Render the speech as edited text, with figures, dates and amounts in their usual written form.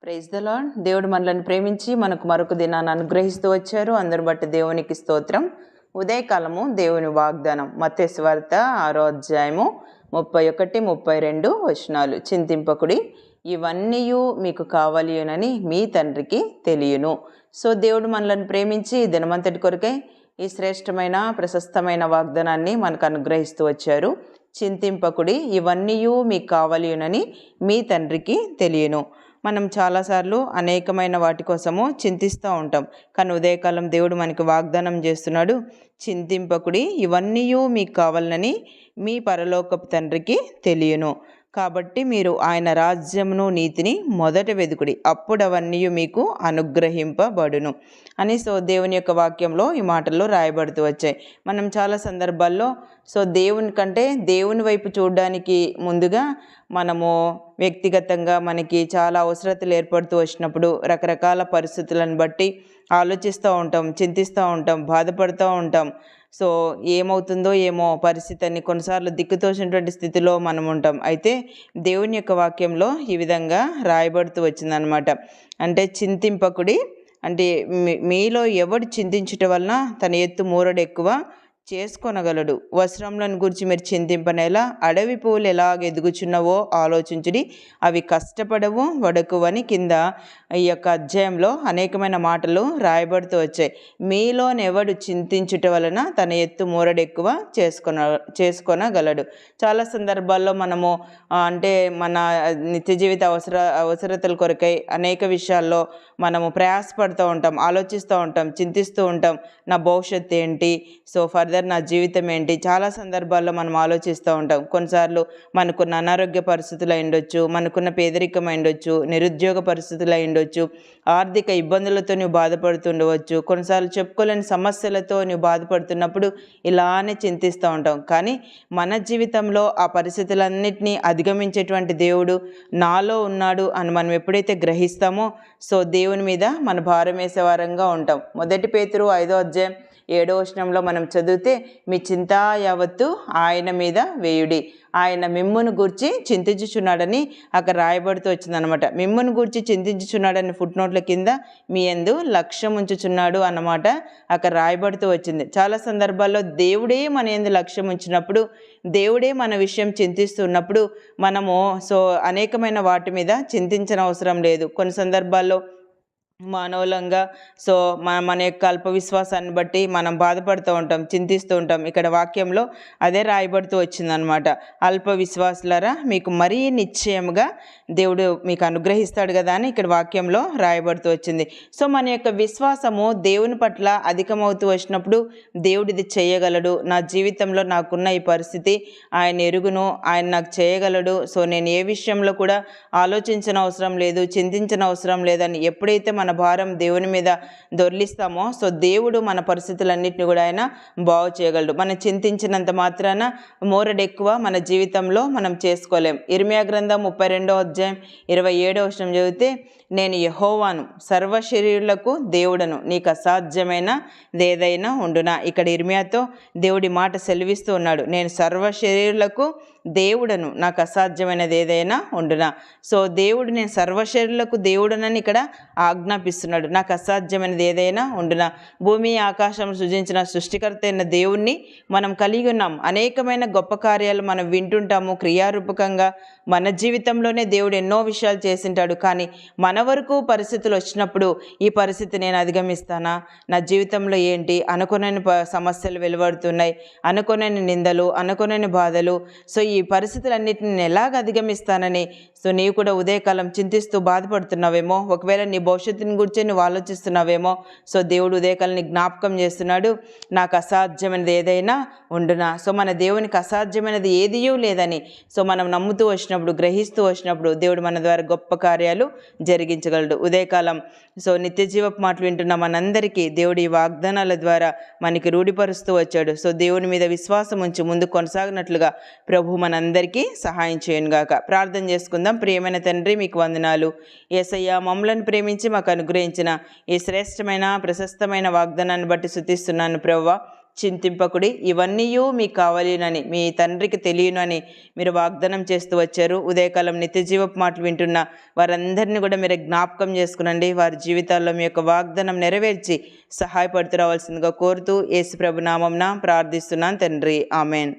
Praise the lord. దేవుడు మనల్ని ప్రేమించి మనకు మరొక దినాన్ని అనుగ్రహిస్తూ వచ్చారు. అందరు బట్టి దేవునికి స్తోత్రం. ఉదయకాలము దేవుని వాగ్దానం మత్తయి సువార్త 6వ అధ్యాయము 31, 32 వచనాలు. చింతింపకుడి, ఇవన్నీ మీకు కావాలియునని మీ తండ్రికి తెలియను. సో దేవుడు మనల్ని ప్రేమించి ఈ దినమంతటి కొరకై ఈ శ్రేష్టమైన ప్రశస్తమైన వాగ్దానాన్ని మనకు అనుగ్రహిస్తూ వచ్చారు. చింతింపకుడి, ఇవన్నీ మీకు కావాలియునని మీ తండ్రికి తెలియను. మనం చాలాసార్లు అనేకమైన వాటి కోసము చింతిస్తూ ఉంటాం. కానీ ఉదయకాలం దేవుడు మనకి వాగ్దానం చేస్తున్నాడు, చింతింపకుడి, ఇవన్నీ మీకు కావాలని మీ పరలోకపు తండ్రికి తెలియను. కాబట్టి మీరు ఆయన రాజ్యమును నీతిని మొదట వెదుకుడి, అప్పుడు అవన్నీ మీకు అనుగ్రహింపబడును అని దేవుని యొక్క వాక్యంలో ఈ మాటల్లో రాయబడుతూ వచ్చాయి. మనం చాలా సందర్భాల్లో దేవుని కంటే దేవుని వైపు చూడడానికి ముందుగా మనము వ్యక్తిగతంగా మనకి చాలా అవసరతలు ఏర్పడుతూ వచ్చినప్పుడు రకరకాల పరిస్థితులను బట్టి ఆలోచిస్తూ ఉంటాం, చింతిస్తూ ఉంటాం, బాధపడుతూ ఉంటాం. ఏమవుతుందో ఏమో పరిస్థితి అని కొన్నిసార్లు దిక్కుతోచినటువంటి స్థితిలో మనం ఉంటాం. అయితే దేవుని యొక్క వాక్యంలో ఈ విధంగా రాయబడుతూ వచ్చిందనమాట. అంటే చింతింపకుడి, అంటే మీలో ఎవడు చింతించటం వలన తన ఎత్తు మూరడు ఎక్కువ చేసుకొనగలడు. వస్త్రములను గురించి మీరు చింతింపనేలా, అడవి పువ్వులు ఎలాగ ఎదుగుచున్నవో ఆలోచించుడి, అవి కష్టపడవు వడకువని కింద ఈ యొక్క అధ్యాయంలో అనేకమైన మాటలు రాయబడుతూ వచ్చాయి. మీలోనెవడు చింతించుట వలన తన ఎత్తు మూరడు ఎక్కువ చేసుకొనగలడు. చాలా సందర్భాల్లో మనము అంటే మన నిత్య జీవిత అవసరతల కొరకై అనేక విషయాల్లో మనము ప్రయాసపడుతూ ఉంటాం, ఆలోచిస్తూ ఉంటాం, చింతిస్తూ ఉంటాం. నా భవిష్యత్తు ఏంటి, ఫర్దర్ నా జీవితం ఏంటి, చాలా సందర్భాల్లో మనం ఆలోచిస్తూ ఉంటాం. కొన్నిసార్లు మనకున్న అనారోగ్య పరిస్థితులు అయిండొచ్చు, మనకున్న పేదరికం అయిండొచ్చు, నిరుద్యోగ పరిస్థితులు అయిండొచ్చు, ఆర్థిక ఇబ్బందులతో నువ్వు బాధపడుతుండవచ్చు, కొన్నిసార్లు చెప్పుకోలేని సమస్యలతో నువ్వు బాధపడుతున్నప్పుడు ఇలానే చింతిస్తూ ఉంటాం. కానీ మన జీవితంలో ఆ పరిస్థితులన్నిటినీ అధిగమించేటువంటి దేవుడు నాలో ఉన్నాడు అని మనం ఎప్పుడైతే గ్రహిస్తామో దేవుని మీద మన భారం వేసే వారంగా ఉంటాం. 1 పేతురు 5వ అధ్యాయం 7వ వచనంలో మనం చదివితే, మీ చింతా యావత్తు ఆయన మీద వేయుడి, ఆయన మిమ్మును గూర్చి చింతించుచున్నాడని అక్కడ రాయబడుతూ వచ్చిందనమాట. మిమ్మును గూర్చి చింతించుచున్నాడని ఫుట్నోట్ల కింద మీ యందు లక్ష్యం ఉంచుచున్నాడు అన్నమాట అక్కడ రాయబడుతూ వచ్చింది. చాలా సందర్భాల్లో దేవుడే మన యందు లక్ష్యం ఉంచినప్పుడు, దేవుడే మన విషయం చింతిస్తున్నప్పుడు మనము అనేకమైన వాటి మీద చింతించిన అవసరం లేదు. కొన్ని సందర్భాల్లో మానవులంగా మన యొక్క అల్ప విశ్వాసాన్ని బట్టి మనం బాధపడుతూ ఉంటాం, చింతిస్తూ ఉంటాం. ఇక్కడ వాక్యంలో అదే రాయబడుతూ వచ్చిందనమాట. అల్ప విశ్వాసులారా, మీకు మరీ నిశ్చయముగా దేవుడు మీకు అనుగ్రహిస్తాడు కదా అని ఇక్కడ వాక్యంలో రాయబడుతూ వచ్చింది. మన యొక్క విశ్వాసము దేవుని పట్ల అధికమవుతూ వచ్చినప్పుడు దేవుడు ఇది చేయగలడు, నా జీవితంలో నాకున్న ఈ పరిస్థితి ఆయన ఎరుగును, ఆయన నాకు చేయగలడు, నేను ఏ విషయంలో కూడా ఆలోచించిన అవసరం లేదు, చింతించిన అవసరం లేదని ఎప్పుడైతే మన భారం దేవుని మీద దొర్లిస్తామో దేవుడు మన పరిస్థితులన్నింటినీ కూడా ఆయన బాగు చేయగలడు. మనం చింతించినంత మాత్రాన మోరడు ఎక్కువ మన జీవితంలో మనం చేసుకోలేం. ఇర్మియా గ్రంథం 32వ అధ్యాయం 27వ వచనం చదివితే, నేను యెహోవాను, సర్వ శరీరులకు దేవుడను, నీకు అసాధ్యమైనదేదైనా ఉండునా. ఇక్కడ ఇర్మియాతో దేవుడి మాట సెలవిస్తూ ఉన్నాడు, నేను సర్వ శరీరులకు దేవుడను, నాకు అసాధ్యమైనది ఏదైనా ఉండునా. దేవుడు నేను సర్వశరీరులకు దేవుడనని ఇక్కడ ఆజ్ఞాపిస్తున్నాడు. నాకు అసాధ్యమైనది ఏదైనా ఉండునా. భూమి ఆకాశం సృజించిన సృష్టికర్త అయిన దేవుణ్ణి మనం కలిగి ఉన్నాం. అనేకమైన గొప్ప కార్యాలు మనం వింటుంటాము. క్రియారూపకంగా మన జీవితంలోనే దేవుడు ఎన్నో విషయాలు చేసింటాడు. కానీ మన వరకు పరిస్థితులు వచ్చినప్పుడు ఈ పరిస్థితి నేను అధిగమిస్తానా, నా జీవితంలో ఏంటి, అనుకోనని సమస్యలు వెలువడుతున్నాయి, అనుకోనని నిందలు, అనుకోనని బాధలు, ఈ పరిస్థితులన్నిటిని నేను ఎలాగ అధిగమిస్తానని నీవు కూడా ఉదయకాలం చింతిస్తూ బాధపడుతున్నావేమో, ఒకవేళ నీ భవిష్యత్తుని గురించి నువ్వు ఆలోచిస్తున్నావేమో. దేవుడు ఉదయకాలం నీ జ్ఞాపకం చేస్తున్నాడు, నాకు అసాధ్యమైనది ఏదైనా ఉండునా. మన దేవునికి అసాధ్యమైనది ఏదియూ లేదని మనం నమ్ముతూ వచ్చినప్పుడు, గ్రహిస్తూ వచ్చినప్పుడు దేవుడు మన ద్వారా గొప్ప కార్యాలు జరిగించగలడు. ఉదయకాలం నిత్య జీవపు మాటలు వింటున్న మనందరికీ దేవుడు ఈ వాగ్దానాల ద్వారా మనకి రూఢిపరుస్తూ వచ్చాడు. దేవుని మీద విశ్వాసం ఉంచి ముందు కొనసాగినట్లుగా ప్రభు మనందరికీ సహాయం చేయనుగాక. ప్రార్థన చేసుకుందాం. ప్రియమైన తండ్రి, మీకు వందనాలు. యేసయ్య, మమ్మలను ప్రేమించి మాకు అనుగ్రహించిన ఈ శ్రేష్టమైన ప్రశస్తమైన వాగ్దానాన్ని బట్టి స్తుతిస్తున్నాను ప్రభువా. చింతింపకుడి, ఇవన్నీ మీకు కావాలినని మీ తండ్రికి తెలియనని మీరు వాగ్దానం చేస్తూ వచ్చారు. ఉదయకాలం నిత్యజీవపు మాటలు వింటున్న వారందరినీ కూడా మీరు జ్ఞాపకం చేసుకునండి. వారి జీవితాల్లో మీ యొక్క వాగ్దానం నెరవేర్చి సహాయపడుతూ రావాల్సిందిగా కోరుతూ యేసు ప్రభు నామమున ప్రార్థిస్తున్నాను తండ్రి. ఆమెన్.